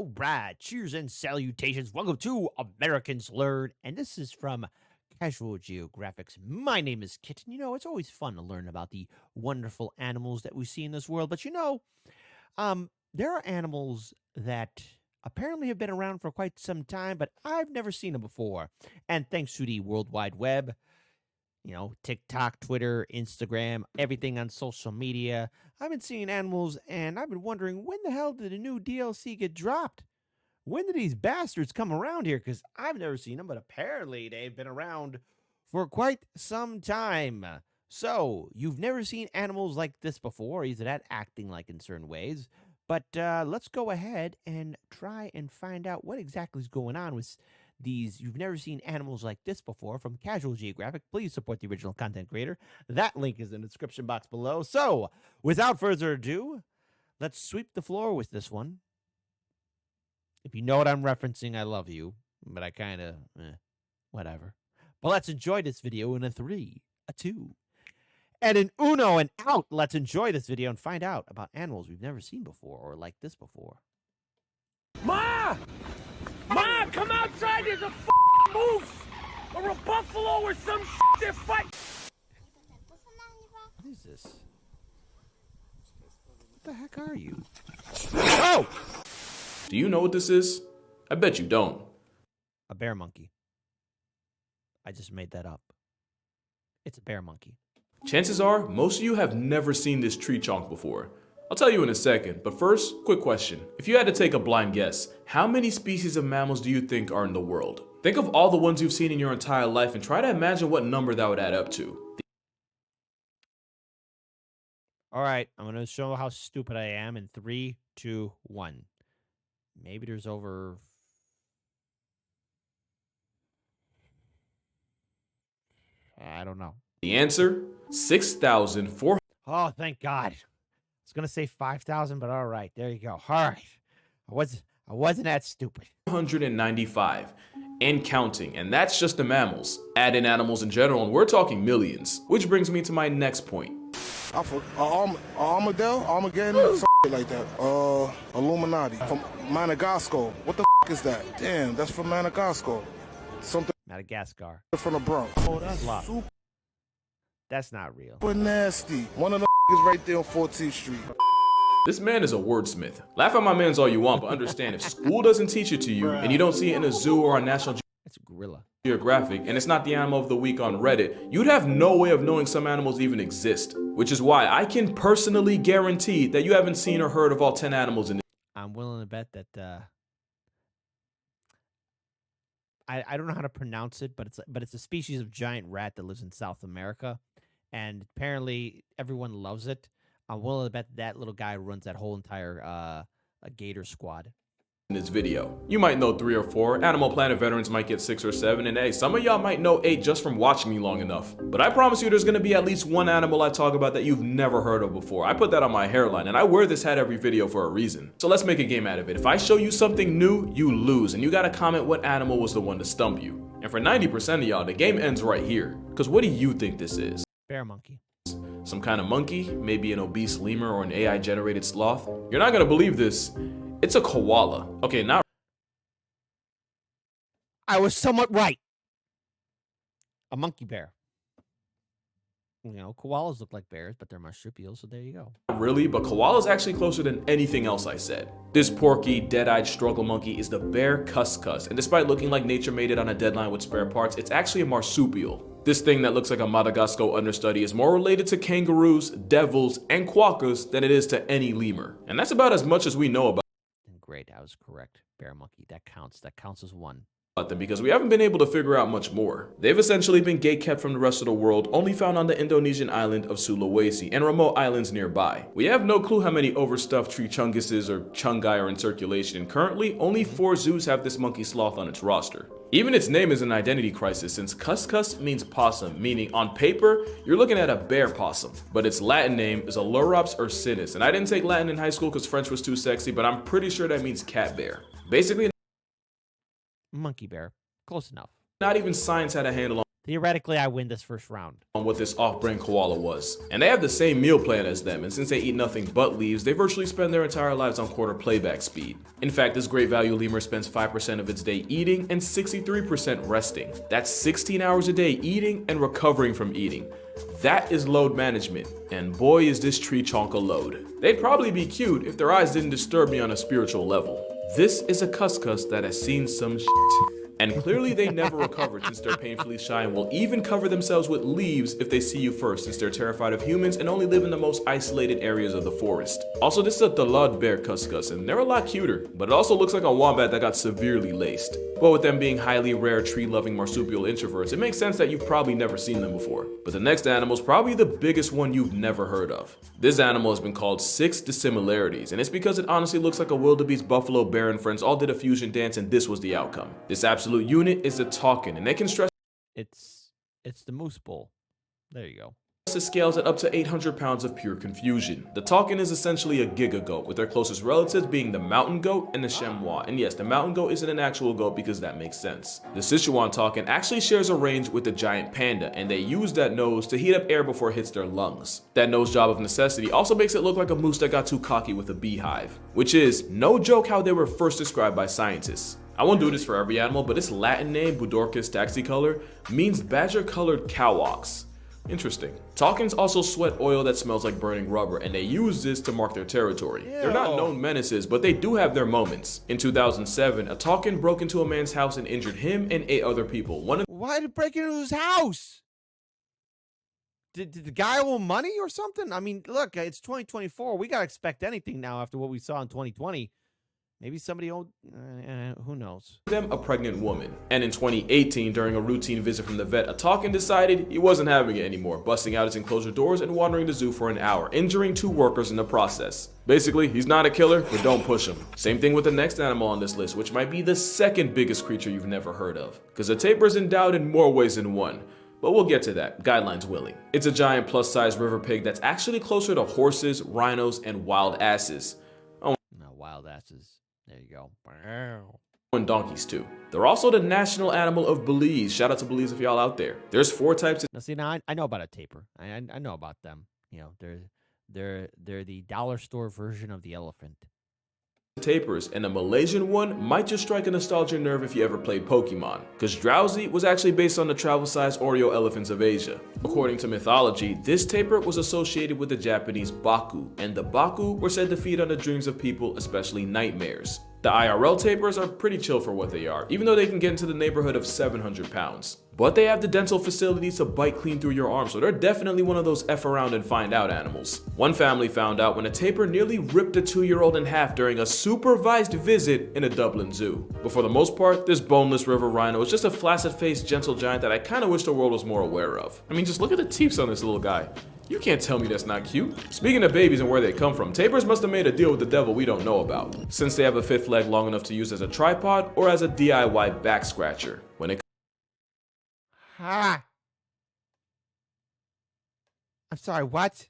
All right, cheers and salutations. Welcome to Americans Learn, and this is from Casual Geographics. My name is Kitten. It's always fun to learn about the wonderful animals that we see in this world. But there are animals that apparently have been around for quite some time, but I've never seen them before. And thanks to the World Wide Web, TikTok, Twitter, Instagram, everything on social media, I've been seeing animals, and I've been wondering, when the hell did the new DLC get dropped? When did these bastards come around here? Because I've never seen them, but apparently they've been around for quite some time. So, you've never seen animals like this before, either that acting like in certain ways. But let's go ahead and try and find out what exactly is going on with these. You've never seen animals like this before from Casual Geographic. Please support the original content creator. That link is in the description box below. So, without further ado, let's sweep the floor with this one. If you know what I'm referencing, I love you, but I kind of, whatever. But let's enjoy this video in a 3, a 2, and an uno and out. Let's enjoy this video and find out about animals we've never seen before or like this before. Ma! Ma, come outside! There's a moose! Or a buffalo or some shit! They're fighting! What is this? What the heck are you? Oh! Do you know what this is? I bet you don't. A bear monkey. I just made that up. It's a bear monkey. Chances are, most of you have never seen this tree chonk before. I'll tell you in a second, but first, quick question. If you had to take a blind guess, how many species of mammals do you think are in the world? Think of all the ones you've seen in your entire life and try to imagine what number that would add up to. All right, I'm going to show how stupid I am in 3, 2, 1. Maybe there's over... I don't know. The answer, 6,400. Oh, thank God. I was going to say 5,000, but all right, there you go. All right. I wasn't that stupid. 195 and counting, and that's just the mammals. Add in animals in general, and we're talking millions. Which brings me to my next point. Armageddon, something like that. Illuminati from Madagascar. What the is that? Damn, that's from Madagascar. Something Madagascar. from the Bronx. Oh, that's super. That's not real. Super nasty. One of the is right there on 14th Street. This man is a wordsmith. Laugh at my mans all you want, but understand if school doesn't teach it to you and you don't see it in a zoo or on National It's a gorilla. Geographic, and it's not the animal of the week on Reddit, you'd have no way of knowing some animals even exist. Which is why I can personally guarantee that you haven't seen or heard of all 10 animals in this. I'm willing to bet that I don't know how to pronounce it, but it's a species of giant rat that lives in South America, and apparently everyone loves it. I'm willing to bet that little guy runs that whole entire gator squad. In this video. You might know 3 or 4, Animal Planet veterans might get 6 or 7, and hey, some of y'all might know 8 just from watching me long enough. But I promise you there's gonna be at least one animal I talk about that you've never heard of before. I put that on my hairline, and I wear this hat every video for a reason. So let's make a game out of it. If I show you something new, you lose, and you gotta comment what animal was the one to stump you. And for 90% of y'all, the game ends right here. Because what do you think this is? Bear monkey. Some kind of monkey? Maybe an obese lemur or an AI-generated sloth? You're not gonna believe this. It's a koala. Okay, not. I was somewhat right. A monkey bear. Koalas look like bears, but they're marsupials, so there you go. Really, but koala's actually closer than anything else I said. This porky, dead-eyed struggle monkey is the bear cuscus, and despite looking like nature made it on a deadline with spare parts, it's actually a marsupial. This thing that looks like a Madagascar understudy is more related to kangaroos, devils, and quokkas than it is to any lemur. And that's about as much as we know about Great, I was correct. Bear monkey, that counts. That counts as 1. them because we haven't been able to figure out much more. They've essentially been gatekept from the rest of the world, only found on the Indonesian island of Sulawesi and remote islands nearby. We have no clue how many overstuffed tree chunguses or chungai are in circulation, and currently only 4 zoos have this monkey sloth on its roster. Even its name is an identity crisis since cuscus means possum, meaning on paper, you're looking at a bear possum. But its Latin name is Ailurops ursinus, and I didn't take Latin in high school because French was too sexy, but I'm pretty sure that means cat bear. Basically, Monkey bear. Close enough. not even science had a handle on Theoretically, I win this first round. On what this off-brand koala was. And they have the same meal plan as them, and since they eat nothing but leaves, they virtually spend their entire lives on quarter playback speed. In fact, this great value lemur spends 5% of its day eating and 63% resting. That's 16 hours a day eating and recovering from eating. That is load management, and boy is this tree chonk a load. They'd probably be cute if their eyes didn't disturb me on a spiritual level. This is a cuscus that has seen some shit. And clearly they never recovered since they're painfully shy and will even cover themselves with leaves if they see you first, since they're terrified of humans and only live in the most isolated areas of the forest. Also, this is a Dalad bear cuscus, and they're a lot cuter, but it also looks like a wombat that got severely laced. But with them being highly rare tree-loving marsupial introverts, it makes sense that you've probably never seen them before. But the next animal is probably the biggest one you've never heard of. This animal has been called 6 dissimilarities, and it's because it honestly looks like a wildebeest, buffalo, bear, and friends all did a fusion dance, and this was the outcome. This absolute unit is a takin, and they can stretch It's the moose bull. There you go. the scales at up to 800 pounds of pure confusion. The takin is essentially a giga goat, with their closest relatives being the mountain goat and the chamois. And yes, the mountain goat isn't an actual goat because that makes sense. The Sichuan takin actually shares a range with the giant panda, and they use that nose to heat up air before it hits their lungs. That nose job of necessity also makes it look like a moose that got too cocky with a beehive, which is no joke how they were first described by scientists. I won't do this for every animal, but its Latin name, Budorcus taxicolor, means badger-colored cow ox. Interesting. Takins also sweat oil that smells like burning rubber, and they use this to mark their territory. They're not known menaces, but they do have their moments. In 2007, a takin broke into a man's house and injured him and 8 other people. Why did it break into his house? Did the guy owe money or something? I mean, look, it's 2024. We gotta expect anything now after what we saw in 2020. Maybe somebody owed, who knows? Them a pregnant woman. And in 2018, during a routine visit from the vet, a takin decided he wasn't having it anymore, busting out his enclosure doors and wandering the zoo for an hour, injuring 2 workers in the process. Basically, he's not a killer, but don't push him. Same thing with the next animal on this list, which might be the second biggest creature you've never heard of, because a tapir is endowed in more ways than one. But we'll get to that, guidelines willing. It's a giant plus-size river pig that's actually closer to horses, rhinos, and wild asses. No, wild asses. There you go. And donkeys too. They're also the national animal of Belize. Shout out to Belize if y'all out there. There's 4 types. Now, see, now I know about a tapir. I know about them. You know, they're the dollar store version of the elephant. Tapirs, and the Malaysian one might just strike a nostalgia nerve if you ever played Pokemon, because Drowsy was actually based on the travel-sized Oreo elephants of Asia. According to mythology, this tapir was associated with the Japanese Baku, and the Baku were said to feed on the dreams of people, especially nightmares. The IRL tapirs are pretty chill for what they are, even though they can get into the neighborhood of 700 pounds. But they have the dental facilities to bite clean through your arm, so they're definitely one of those F around and find out animals. One family found out when a tapir nearly ripped a 2-year-old in half during a supervised visit in a Dublin zoo. But for the most part, this boneless river rhino is just a flaccid-faced gentle giant that I kinda wish the world was more aware of. I mean, just look at the teeth on this little guy. You can't tell me that's not cute. Speaking of babies and where they come from, tapirs must have made a deal with the devil we don't know about, since they have a 5th leg long enough to use as a tripod or as a DIY back scratcher. I'm sorry, what?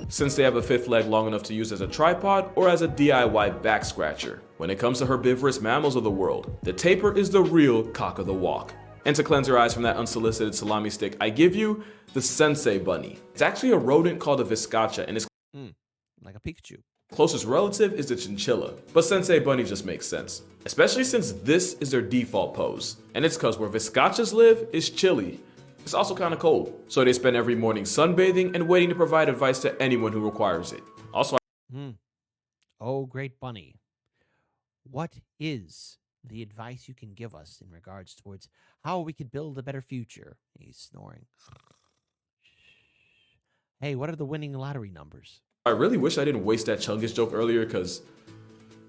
Since they have a 5th leg long enough to use as a tripod or as a DIY back scratcher. When it comes to herbivorous mammals of the world, the tapir is the real cock of the walk. And to cleanse your eyes from that unsolicited salami stick, I give you the sensei bunny. It's actually a rodent called a viscacha, and its like a Pikachu. closest relative is the chinchilla, but sensei bunny just makes sense, especially since this is their default pose, and it's cause where viscachas live is chilly. It's also kind of cold, so they spend every morning sunbathing and waiting to provide advice to anyone who requires it. Also, Oh, great bunny. What is the advice you can give us in regards towards how we could build a better future? He's snoring. Hey, what are the winning lottery numbers? I really wish I didn't waste that Chungus joke earlier, because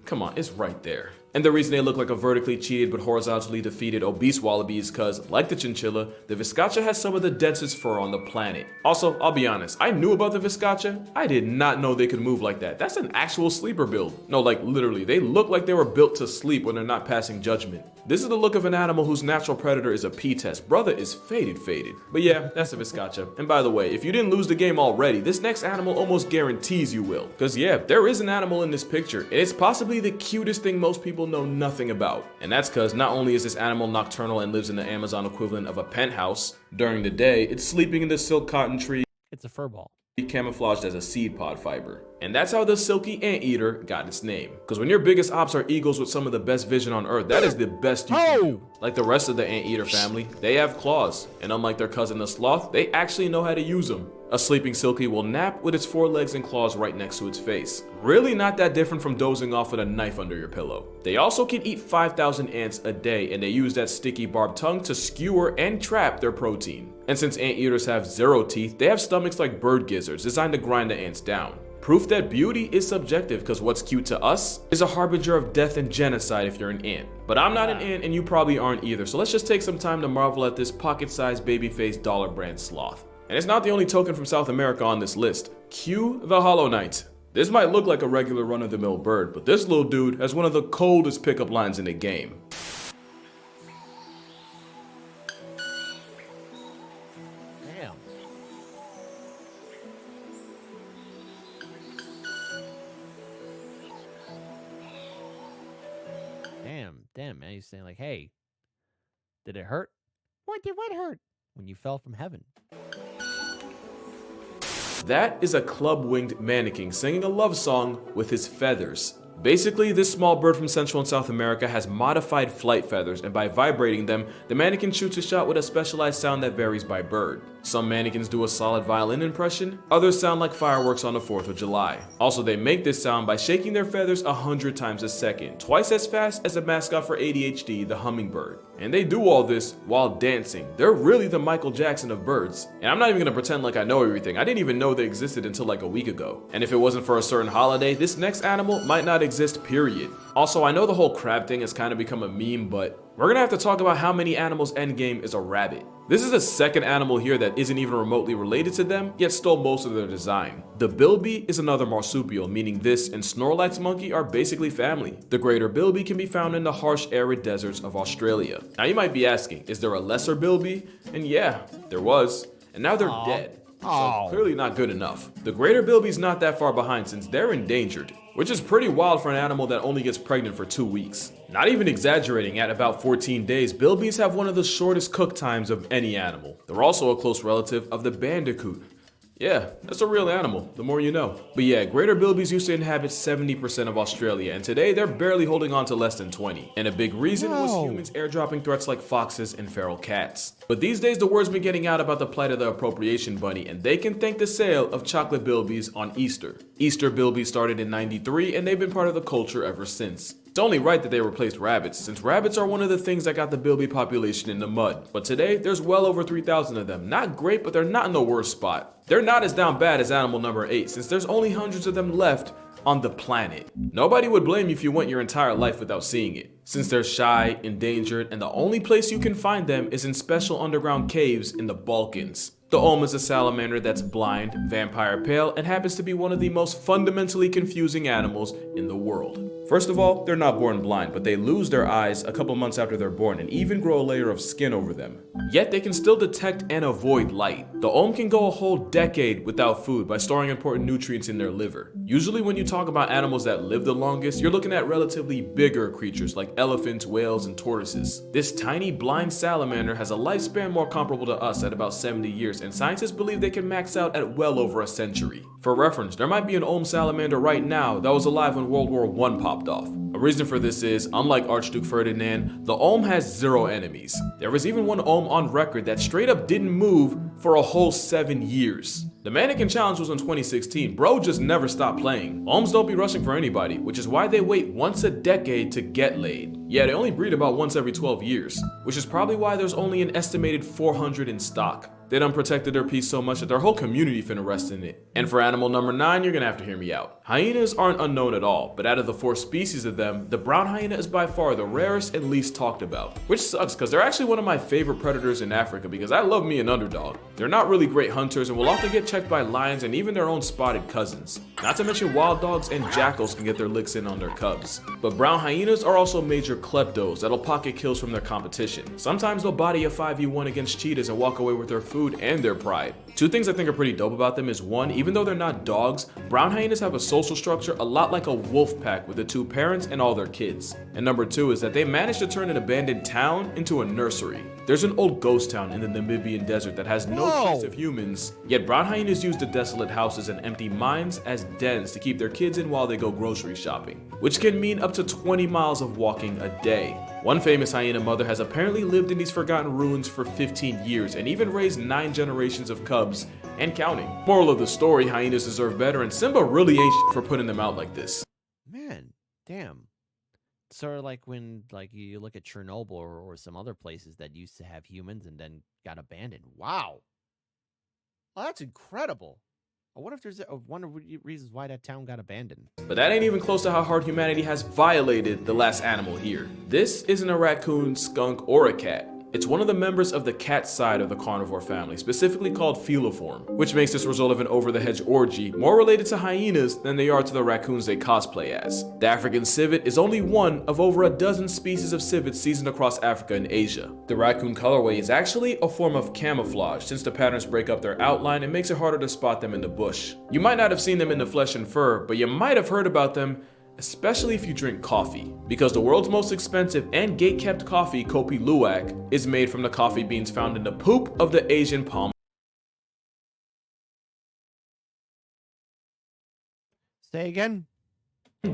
come on, it's right there. And the reason they look like a vertically cheated but horizontally defeated obese wallaby is because, like the chinchilla, the viscacha has some of the densest fur on the planet. Also, I'll be honest, I knew about the viscacha. I did not know they could move like that. That's an actual sleeper build. No, like literally, they look like they were built to sleep when they're not passing judgment. This is the look of an animal whose natural predator is a P-test. Brother is faded. But yeah, that's a viscacha. And by the way, if you didn't lose the game already, this next animal almost guarantees you will. Because yeah, there is an animal in this picture, and it's possibly the cutest thing most people people know nothing about. And that's because not only is this animal nocturnal and lives in the Amazon equivalent of a penthouse, during the day, it's sleeping in the silk cotton tree It's a furball. camouflaged as a seed pod fiber. And that's how the silky anteater got its name. Because when your biggest ops are eagles with some of the best vision on earth, that is the best you can do. Like the rest of the anteater family, they have claws. And unlike their cousin the sloth, they actually know how to use them. A sleeping silky will nap with its forelegs and claws right next to its face. Really not that different from dozing off with a knife under your pillow. They also can eat 5,000 ants a day, and they use that sticky barbed tongue to skewer and trap their protein. And since anteaters have 0 teeth, they have stomachs like bird gizzards designed to grind the ants down. Proof that beauty is subjective, because what's cute to us is a harbinger of death and genocide if you're an ant. But I'm not an ant and you probably aren't either, so let's just take some time to marvel at this pocket-sized baby-faced dollar brand sloth. And it's not the only token from South America on this list. Cue the Hollow Knight. This might look like a regular run-of-the-mill bird, but this little dude has one of the coldest pickup lines in the game. Damn. Damn, man. He's saying like, hey, did it hurt? What hurt? When you fell from heaven. That is a club-winged manakin singing a love song with his feathers. Basically, this small bird from Central and South America has modified flight feathers, and by vibrating them, the manakin shoots a shot with a specialized sound that varies by bird. Some manakins do a solid violin impression, others sound like fireworks on the 4th of July. Also, they make this sound by shaking their feathers 100 times a second, twice as fast as the mascot for ADHD, the hummingbird. And they do all this while dancing. They're really the Michael Jackson of birds. And I'm not even gonna pretend like I know everything. I didn't even know they existed until like a week ago. And if it wasn't for a certain holiday, this next animal might not exist, period. Also, I know the whole crab thing has kind of become a meme, but we're gonna have to talk about how many animals' endgame is a rabbit. This is the second animal here that isn't even remotely related to them, yet stole most of their design. The bilby is another marsupial, meaning this and Snorlax monkey are basically family. The greater bilby can be found in the harsh arid deserts of Australia. Now you might be asking, is there a lesser bilby? And yeah, there was. And now they're dead. So clearly not good enough. The greater bilby's not that far behind since they're endangered, which is pretty wild for an animal that only gets pregnant for 2 weeks. Not even exaggerating, at about 14 days, bilbies have one of the shortest cook times of any animal. They're also a close relative of the bandicoot. Yeah, that's a real animal, the more you know. But yeah, greater bilbies used to inhabit 70% of Australia, and today they're barely holding on to less than 20. And a big reason was humans airdropping threats like foxes and feral cats. But these days the word's been getting out about the plight of the appropriation bunny, and they can thank the sale of chocolate bilbies on Easter. Easter bilbies started in '93, and they've been part of the culture ever since. It's only right that they replaced rabbits, since rabbits are one of the things that got the bilby population in the mud. But today, there's well over 3,000 of them. Not great, but they're not in the worst spot. They're not as down bad as animal number 8, since there's only hundreds of them left on the planet. Nobody would blame you if you went your entire life without seeing it, since they're shy, endangered, and the only place you can find them is in special underground caves in the Balkans. The Olm is a salamander that's blind, vampire pale, and happens to be one of the most fundamentally confusing animals in the world. First of all, they're not born blind, but they lose their eyes a couple months after they're born and even grow a layer of skin over them. Yet they can still detect and avoid light. The Olm can go a whole decade without food by storing important nutrients in their liver. Usually when you talk about animals that live the longest, you're looking at relatively bigger creatures like elephants, whales, and tortoises. This tiny blind salamander has a lifespan more comparable to us at about 70 years, and scientists believe they can max out at well over a century. For reference, there might be an Olm salamander right now that was alive when World War I popped off. A reason for this is, unlike Archduke Ferdinand, the Olm has 0 enemies. There was even one Olm on record that straight up didn't move for a whole 7 years. The Manakin Challenge was in 2016, bro just never stopped playing. Olms don't be rushing for anybody, which is why they wait once a decade to get laid. Yeah, they only breed about once every 12 years, which is probably why there's only an estimated 400 in stock. They done protected their peace so much that their whole community finna rest in it. And for animal number 9, you're gonna have to hear me out. Hyenas aren't unknown at all, but out of the 4 species of them, the brown hyena is by far the rarest and least talked about. Which sucks, because they're actually one of my favorite predators in Africa because I love me an underdog. They're not really great hunters and will often get checked by lions and even their own spotted cousins. Not to mention wild dogs and jackals can get their licks in on their cubs. But brown hyenas are also major kleptos that'll pocket kills from their competition. Sometimes they'll body a 5v1 against cheetahs and walk away with their food food and their pride. Two things I think are pretty dope about them is one, even though they're not dogs, brown hyenas have a social structure a lot like a wolf pack with the two parents and all their kids. And number two is that they managed to turn an abandoned town into a nursery. There's an old ghost town in the Namibian desert that has no trace of humans, yet brown hyenas use the desolate houses and empty mines as dens to keep their kids in while they go grocery shopping, which can mean up to 20 miles of walking a day. One famous hyena mother has apparently lived in these forgotten ruins for 15 years and even raised 9 generations of cubs and counting. Moral of the story, hyenas deserve better and Simba really ain't shit for putting them out like this. Man, damn. Sort of like when you look at Chernobyl or some other places that used to have humans and then got abandoned. Wow. Well, that's incredible. I wonder if there's one of the reasons why that town got abandoned. But that ain't even close to how hard humanity has violated the last animal here. This isn't a raccoon, skunk, or a cat. It's one of the members of the cat side of the carnivore family, specifically called feliform, which makes this result of an over-the-hedge orgy more related to hyenas than they are to the raccoons they cosplay as. The African civet is only one of over a dozen species of civets seasoned across Africa and Asia. The raccoon colorway is actually a form of camouflage since the patterns break up their outline and makes it harder to spot them in the bush. You might not have seen them in the flesh and fur, but you might have heard about them, especially if you drink coffee, because the world's most expensive and gate-kept coffee, Kopi Luwak, is made from the coffee beans found in the poop of the Asian palm. Say again?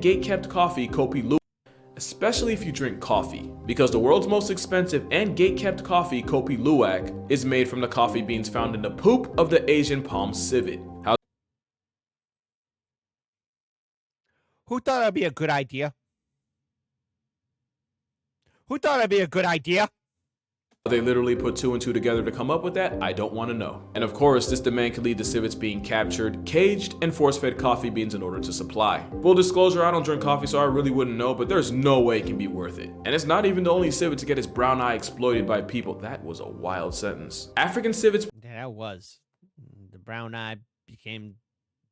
Gate-kept coffee, Kopi Luwak, especially if you drink coffee, because the world's most expensive and gate-kept coffee, Kopi Luwak, is made from the coffee beans found in the poop of the Asian palm civet. Who thought that'd be a good idea? Who thought it'd be a good idea? They literally put 2 and 2 together to come up with that, I don't want to know. And of course, this demand could lead to civets being captured, caged, and force-fed coffee beans in order to supply. Full disclosure, I don't drink coffee, so I really wouldn't know, but there's no way it can be worth it. And it's not even the only civet to get his brown eye exploited by people. That was a wild sentence. African civets... Yeah, that was. The brown eye became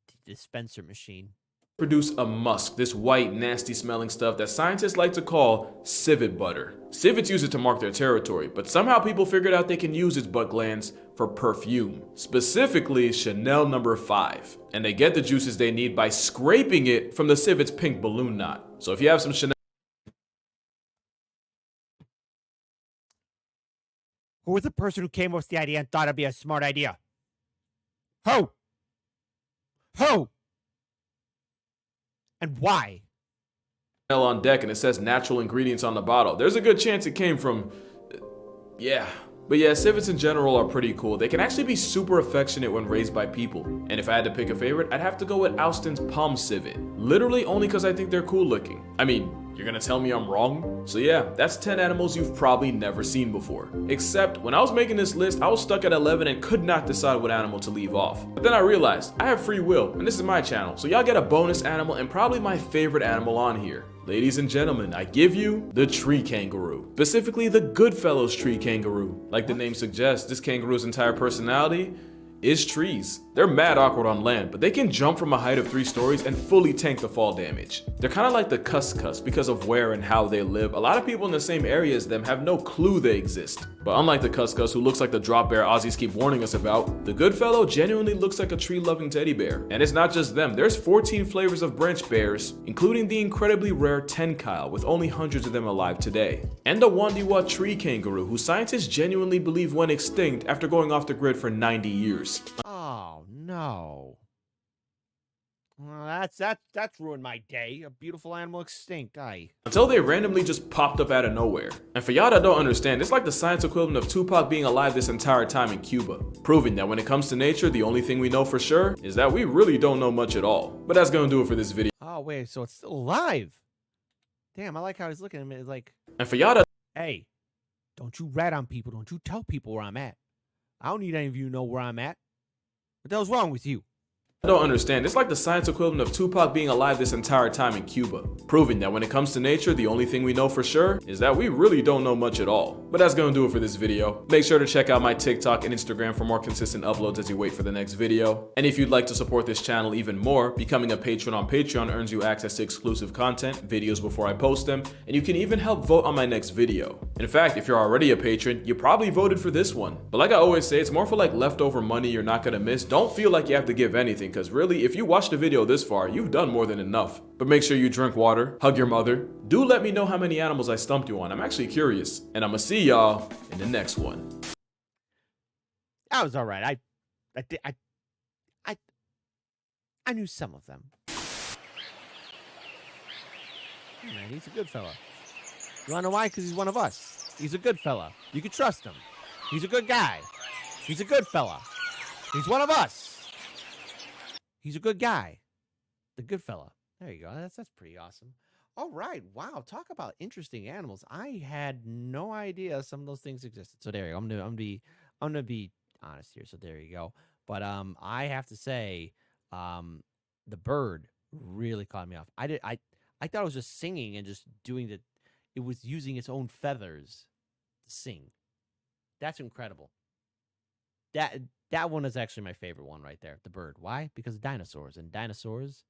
the dispenser machine. Produce a musk, this white, nasty smelling stuff that scientists like to call civet butter. Civets use it to mark their territory, but somehow people figured out they can use its butt glands for perfume, specifically Chanel No. 5. And they get the juices they need by scraping it from the civet's pink balloon knot. So if you have some Chanel... Who was the person who came up with the idea and thought it'd be a smart idea? Who? Who? And why? On deck and it says natural ingredients on the bottle. There's a good chance it came from... yeah. But yeah, civets in general are pretty cool. They can actually be super affectionate when raised by people. And if I had to pick a favorite, I'd have to go with Austin's palm civet. Literally only because I think they're cool looking. I mean, you're gonna tell me I'm wrong? So yeah, that's 10 animals you've probably never seen before. Except when I was making this list, I was stuck at 11 and could not decide what animal to leave off. But then I realized I have free will and this is my channel, so y'all get a bonus animal and probably my favorite animal on here. Ladies and gentlemen, I give you the tree kangaroo. Specifically the Goodfellows tree kangaroo. Like the name suggests, this kangaroo's entire personality is trees. They're mad awkward on land, but they can jump from a height of 3 stories and fully tank the fall damage. They're kind of like the cuscus because of where and how they live. A lot of people in the same area as them have no clue they exist. But unlike the cuscus, who looks like the drop bear Aussies keep warning us about, the Goodfellow genuinely looks like a tree-loving teddy bear. And it's not just them, there's 14 flavors of branch bears, including the incredibly rare tenkyle, with only hundreds of them alive today. And the Wandiwa tree kangaroo, who scientists genuinely believe went extinct after going off the grid for 90 years. Oh no. Well, that's ruined my day. A beautiful animal extinct. Until they randomly just popped up out of nowhere. And for y'all that don't understand, it's like the science equivalent of Tupac being alive this entire time in Cuba, proving that when it comes to nature, the only thing we know for sure is that we really don't know much at all. But that's gonna do it for this video. Oh wait, so it's still alive. Damn, I like how he's looking at me. It's like, and for y'all that... hey, don't you rat on people. Don't you tell people where I'm at. I don't need any of you to know where I'm at. What the hell's wrong with you? I don't understand. It's like the science equivalent of Tupac being alive this entire time in Cuba, proving that when it comes to nature, the only thing we know for sure is that we really don't know much at all. But that's gonna do it for this video. Make sure to check out my TikTok and Instagram for more consistent uploads as you wait for the next video. And if you'd like to support this channel even more, becoming a patron on Patreon earns you access to exclusive content, videos before I post them, and you can even help vote on my next video. In fact, if you're already a patron, you probably voted for this one. But like I always say, it's more for like leftover money you're not gonna miss. Don't feel like you have to give anything, because really, if you watched the video this far, you've done more than enough. But make sure you drink water, hug your mother. Do let me know how many animals I stumped you on. I'm actually curious. And I'm gonna see y'all in the next one. That was all right. I knew some of them. Hey, man, he's a good fella. You wanna know why? Because he's one of us. He's a good fella. You can trust him. He's a good guy. He's a good fella. He's one of us. He's a good guy. The good fella. There you go. That's pretty awesome. All right. Wow. Talk about interesting animals. I had no idea some of those things existed. So there you go. I'm gonna be honest here. So there you go. But I have to say, the bird really caught me off. I thought it was just singing and just doing the. It was using its own feathers to sing. That's incredible. That one is actually my favorite one right there. The bird. Why? Because of dinosaurs, and dinosaurs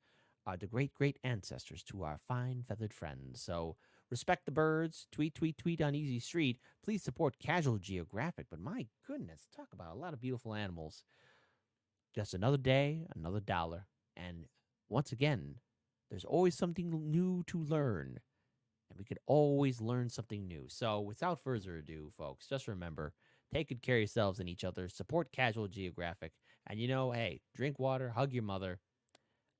are the great ancestors to our fine feathered friends. So respect the birds. Tweet on Easy Street. Please support Casual Geographic. But my goodness, talk about a lot of beautiful animals. Just another day, another dollar. And once again, there's always something new to learn. And we could always learn something new. So without further ado, folks, just remember, take good care of yourselves and each other. Support Casual Geographic. And hey, drink water, hug your mother.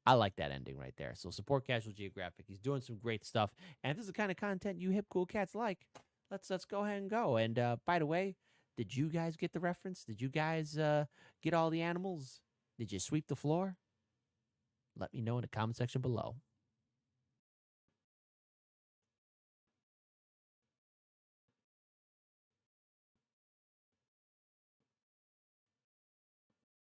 I like that ending right there. So support Casual Geographic. He's doing some great stuff. And if this is the kind of content you hip cool cats like, let's go ahead and go. And by the way, did you guys get the reference? Did you guys get all the animals? Did you sweep the floor? Let me know in the comment section below.